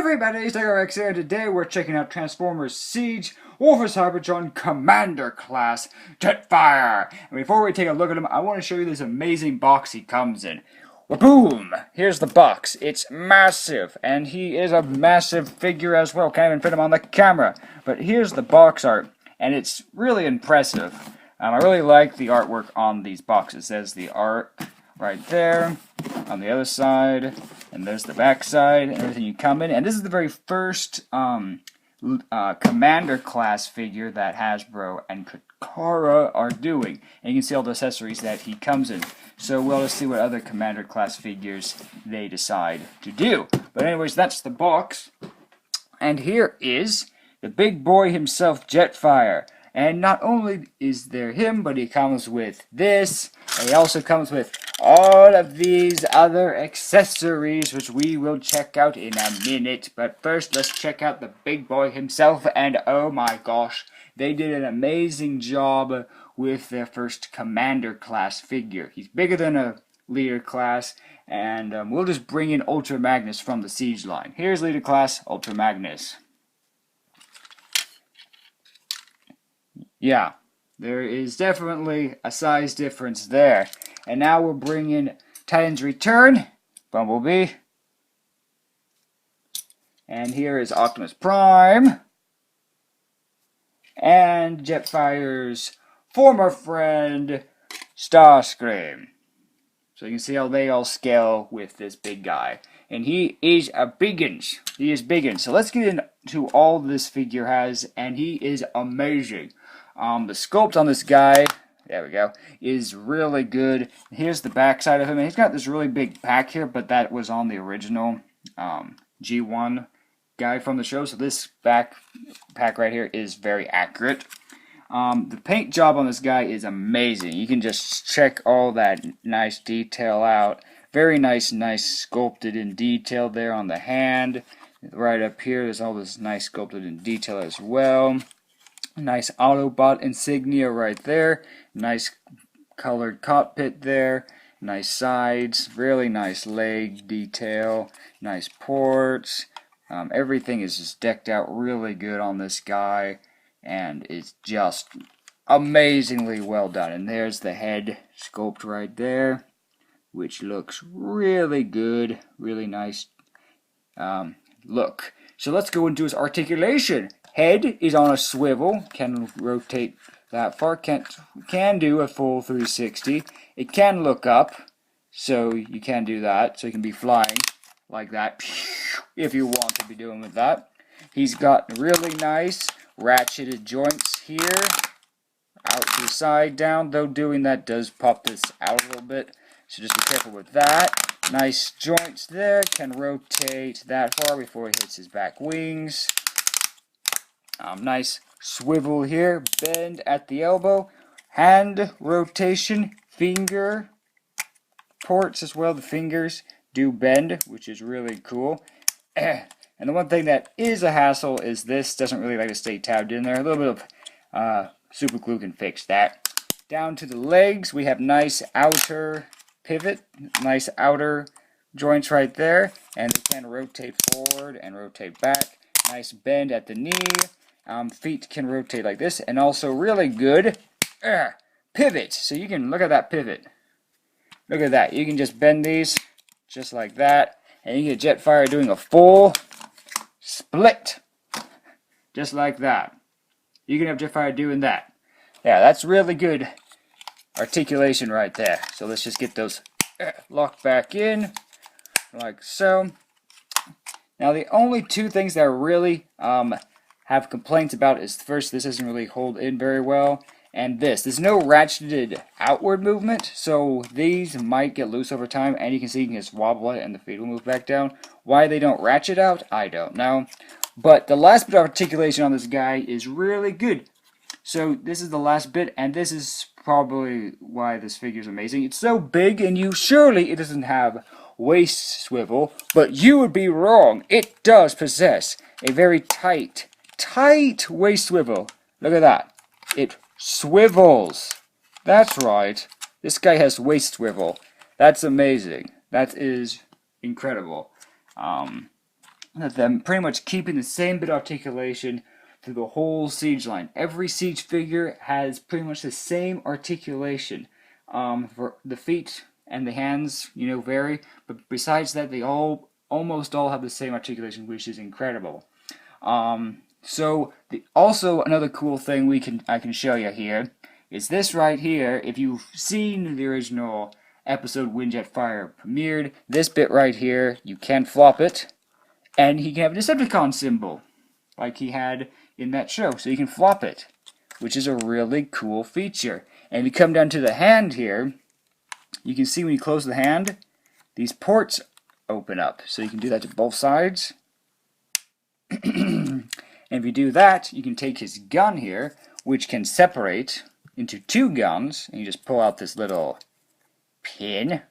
everybody, it's TAKARATOMY here. Today we're checking out Transformers Siege Wolf's Cybertron Commander Class JETFIRE. And before we take a look at him, I want to show you this amazing box he comes in. Boom! Here's the box. It's massive, and he is a massive figure as well. Can't even fit him on the camera. But here's the box art, and it's really impressive. I really like the artwork on these boxes. There's the art right there on the other side, and there's the back side and everything you come in. And this is the very first Commander class figure that Hasbro and Takara are doing. And you can see all the accessories that he comes in. So we'll just see what other Commander class figures they decide to do. But anyways, that's the box. And here is the big boy himself, JETFIRE. And not only is there him, but he comes with this, and he also comes with all of these other accessories, which we will check out in a minute. But first, let's check out the big boy himself, and oh my gosh, they did an amazing job with their first Commander class figure. He's bigger than a Leader class, and we'll just bring in Ultra Magnus from the Siege line. Here's Leader class, Ultra Magnus. Yeah, there is definitely a size difference there. And now we'll bring in Titan's Return, Bumblebee. And here is Optimus Prime. And JETFIRE's former friend, Starscream. So you can see how they all scale with this big guy. And he is a biggins. He is biggins. So let's get into all this figure has, and he is amazing. The sculpt on this guy, there we go, is really good. Here's the back side of him. And he's got this really big back here, but that was on the original G1 guy from the show. So this backpack right here is very accurate. The paint job on this guy is amazing. You can just check all that nice detail out. Very nice sculpted in detail there on the hand. Right up here, there's all this nice sculpted in detail as well. Nice Autobot insignia right there. Nice colored cockpit there. Nice sides. Really nice leg detail. Nice ports. Everything is just decked out really good on this guy. And it's just amazingly well done. And there's the head sculpt right there, which looks really good. Really nice look. So let's go into his articulation. Head is on a swivel, can rotate that far, can do a full 360. It can look up, so you can do that. So you can be flying like that, if you want to be doing with that. He's got really nice ratcheted joints here, out to the side, down, though doing that does pop this out a little bit. So just be careful with that. Nice joints there, can rotate that far before he hits his back wings. Nice swivel here, bend at the elbow, hand rotation, finger ports as well. The fingers do bend, which is really cool. And the one thing that is a hassle is this doesn't really like to stay tabbed in there. A little bit of super glue can fix that. Down to the legs, we have nice outer pivot, nice outer joints right there, and they can rotate forward and rotate back. Nice bend at the knee. Feet can rotate like this, and also really good pivot. So you can look at that pivot. Look at that. You can just bend these just like that, and you get JETFIRE doing a full split, just like that. You can have JETFIRE doing that. Yeah, that's really good articulation right there. So let's just get those locked back in, like so. Now the only two things that really have complaints about is first, this doesn't really hold in very well, and there's no ratcheted outward movement, so these might get loose over time, and you can see you can just wobble it and the feet will move back down. Why they don't ratchet out, I don't know. But the last bit of articulation on this guy is really good. So this is the last bit, and this is probably why this figure is amazing. It's so big, and surely it doesn't have waist swivel, but you would be wrong. It does possess a very tight waist swivel. Look at that. It swivels. That's right. This guy has waist swivel. That's amazing. That is incredible. that they're pretty much keeping the same bit of articulation through the whole siege line. Every siege figure has pretty much the same articulation. For the feet and the hands, vary, but besides that, they almost all have the same articulation, which is incredible. Also another cool thing I can show you here is this right here. If you've seen the original episode when JETFIRE premiered, this bit right here, you can flop it, and he can have a Decepticon symbol, like he had in that show. So you can flop it, which is a really cool feature. And if you come down to the hand here, you can see when you close the hand, these ports open up. So you can do that to both sides. And if you do that, you can take his gun here, which can separate into two guns, and you just pull out this little pin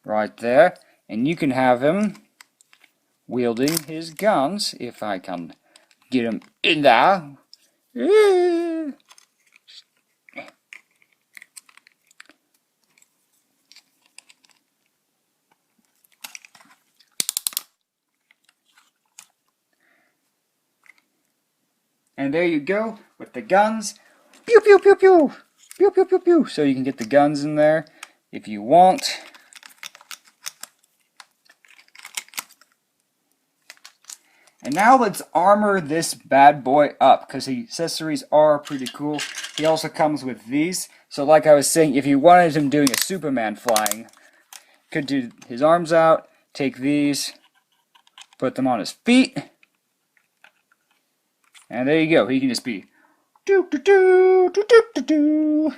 right there, and you can have him wielding his guns, if I can get him in there. And there you go, with the guns. Pew, pew, pew, pew. Pew, pew, pew, pew. So you can get the guns in there if you want. And now let's armor this bad boy up, because the accessories are pretty cool. He also comes with these. So like I was saying, if you wanted him doing a Superman flying, could do his arms out, take these, put them on his feet. And there you go. He can just be do-do-do-do-do-do-do.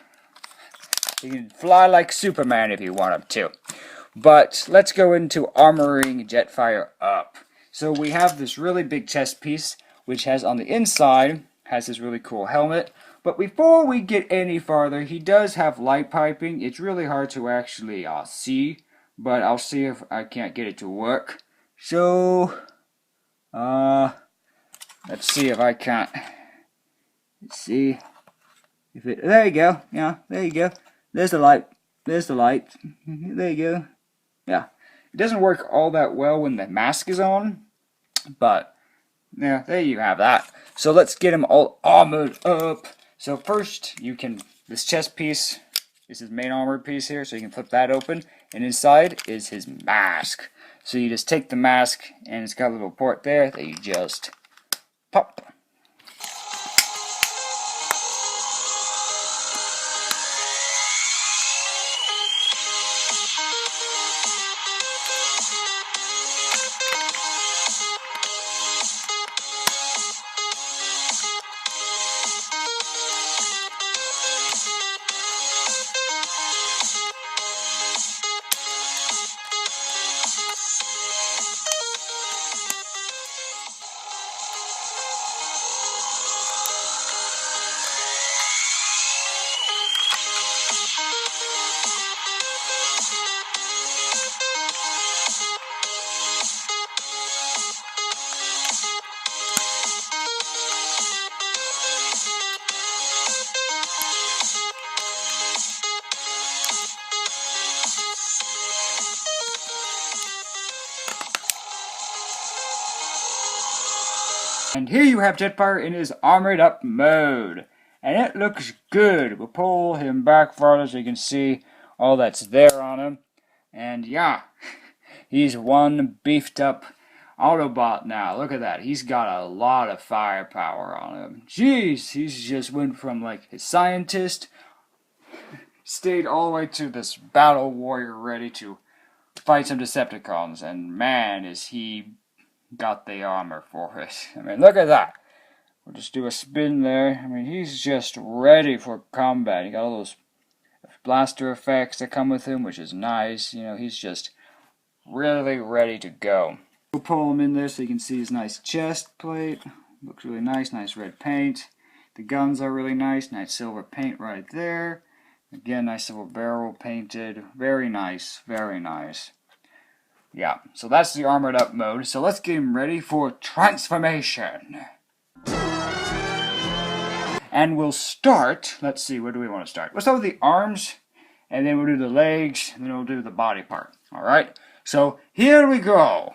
He can fly like Superman if you want him to. But let's go into armoring JETFIRE up. So we have this really big chest piece, which has on the inside, has this really cool helmet. But before we get any farther, he does have light piping. It's really hard to actually see, but I'll see if I can't get it to work. So, let's see if I can't. Let's see if it. There you go. Yeah, there you go. There's the light. There's the light. There you go. Yeah, it doesn't work all that well when the mask is on, but yeah, there you have that. So let's get him all armored up. So first, this chest piece is his main armored piece here, so you can flip that open, and inside is his mask. So you just take the mask, and it's got a little port there that you just pop. And here you have JETFIRE in his armored up mode. And it looks good. We'll pull him back farther so you can see all that's there on him. And yeah, he's one beefed up Autobot now. Look at that. He's got a lot of firepower on him. Jeez, he's just went from like a scientist, stayed all the way to this battle warrior ready to fight some Decepticons. And man, is he got the armor for it. I mean, look at that. We'll just do a spin there. I mean, he's just ready for combat. He got all those blaster effects that come with him, which is nice. He's just really ready to go. We'll pull him in there so you can see his nice chest plate. Looks really nice. Nice red paint. The guns are really nice. Nice silver paint right there. Again, nice silver barrel painted. Very nice. Very nice. Yeah, so that's the armored up mode. So let's get him ready for transformation. And we'll start, let's see, where do we want to start? We'll start with the arms, and then we'll do the legs, and then we'll do the body part. Alright, so here we go.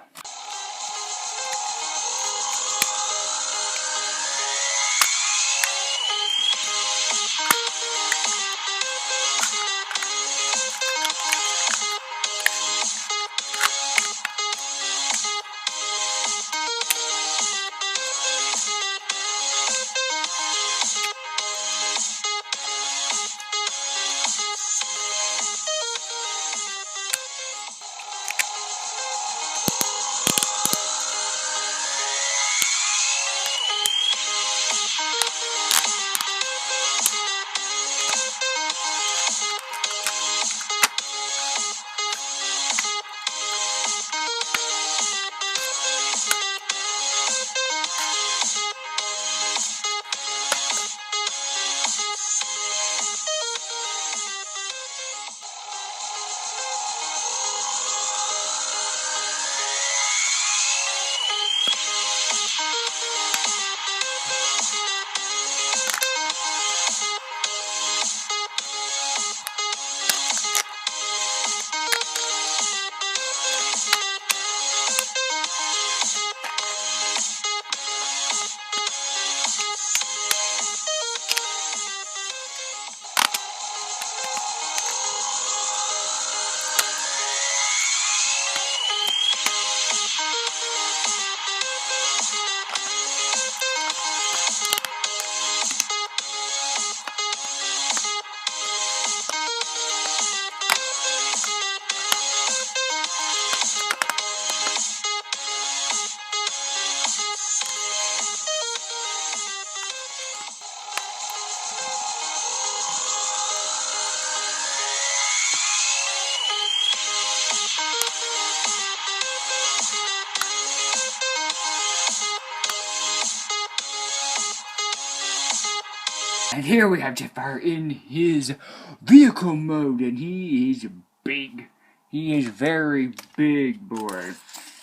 And here we have Jetfire in his vehicle mode, and he is big. He is very big, boy.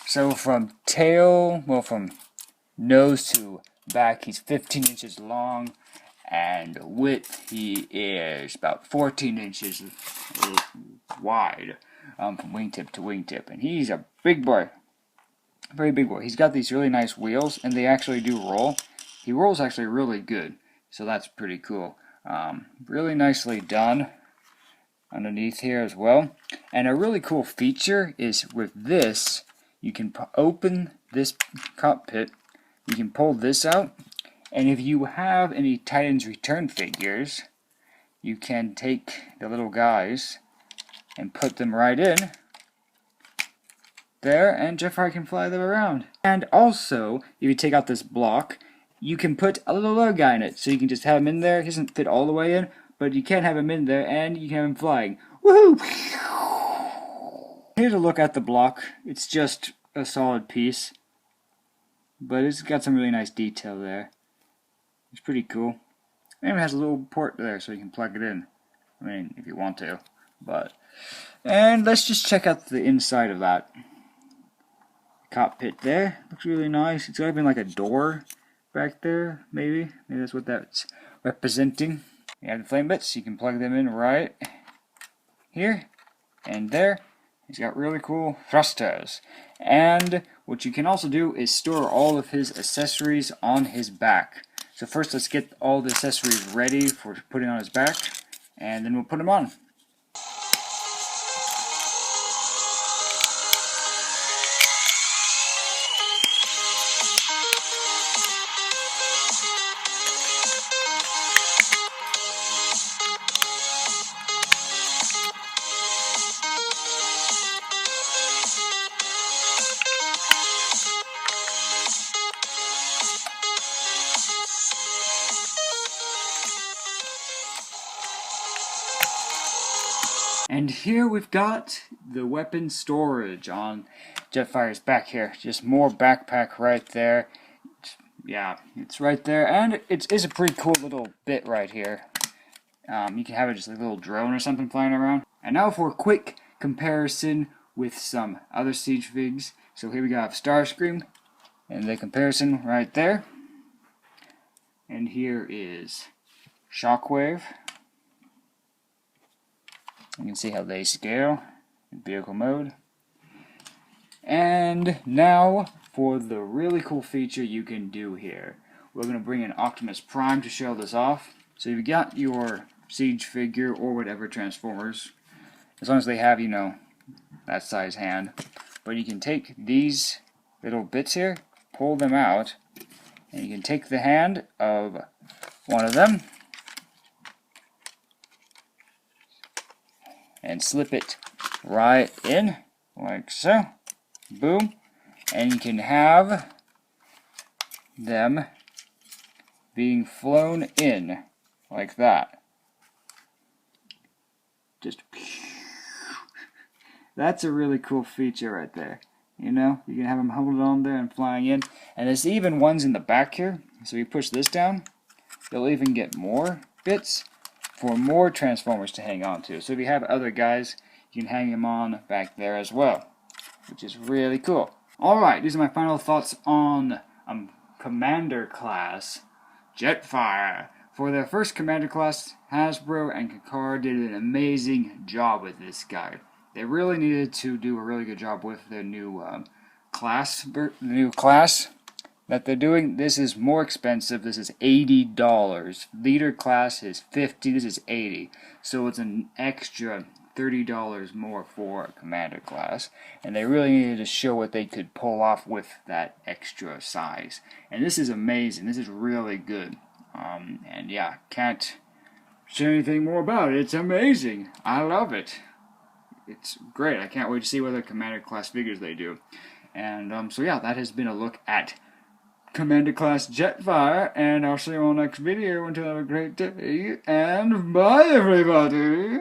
So from tail, well, from nose to back, he's 15 inches long, and width, he is about 14 inches wide, from wingtip to wingtip. And he's a big boy, very big boy. He's got these really nice wheels, and they actually do roll. He rolls actually really good, so that's pretty cool. Really nicely done underneath here as well. And a really cool feature is with this, you can open this cockpit, you can pull this out, and if you have any Titans Return figures, you can take the little guys and put them right in there, and Jetfire can fly them around. And also, if you take out this block, you can put a little other guy in it, so you can just have him in there. He doesn't fit all the way in, but you can have him in there, and you can have him flying. Woohoo! Here's a look at the block. It's just a solid piece, but it's got some really nice detail there. It's pretty cool. And it has a little port there, so you can plug it in. I mean, if you want to, but... And let's just check out the inside of that cockpit there. Looks really nice. It's got even like a door back there, maybe. Maybe that's what that's representing. You have the flame bits, you can plug them in right here and there. He's got really cool thrusters. And what you can also do is store all of his accessories on his back. So first let's get all the accessories ready for putting on his back, and then we'll put them on. And here we've got the weapon storage on Jetfire's back here. Just more backpack right there. Yeah, it's right there. And it is a pretty cool little bit right here. You can have it just like a little drone or something flying around. And now for a quick comparison with some other Siege figs. So here we got Starscream, and the comparison right there. And here is Shockwave. You can see how they scale in vehicle mode. And now for the really cool feature you can do here. We're going to bring in Optimus Prime to show this off. So you've got your Siege figure or whatever Transformers, as long as they have, you know, that size hand. But you can take these little bits here, pull them out, and you can take the hand of one of them and slip it right in, like so. Boom. And you can have them being flown in, like that. Just... That's a really cool feature right there. You know, you can have them hold on there and flying in. And there's even ones in the back here. So you push this down, they'll even get more bits for more Transformers to hang on to. So if you have other guys, you can hang them on back there as well, which is really cool. Alright, these are my final thoughts on Commander Class Jetfire. For their first Commander Class, Hasbro and TAKARATOMY did an amazing job with this guy. They really needed to do a really good job with their new class that they're doing. This is more expensive. This is $80. Leader class is $50. This is $80. So it's an extra $30 more for a Commander class. And they really needed to show what they could pull off with that extra size. And this is amazing. This is really good. And yeah, can't say anything more about it. It's amazing. I love it. It's great. I can't wait to see what other Commander class figures they do. And so yeah, that has been a look at Commander Class Jetfire, and I'll see you on the next video. Until have a great day, and bye everybody!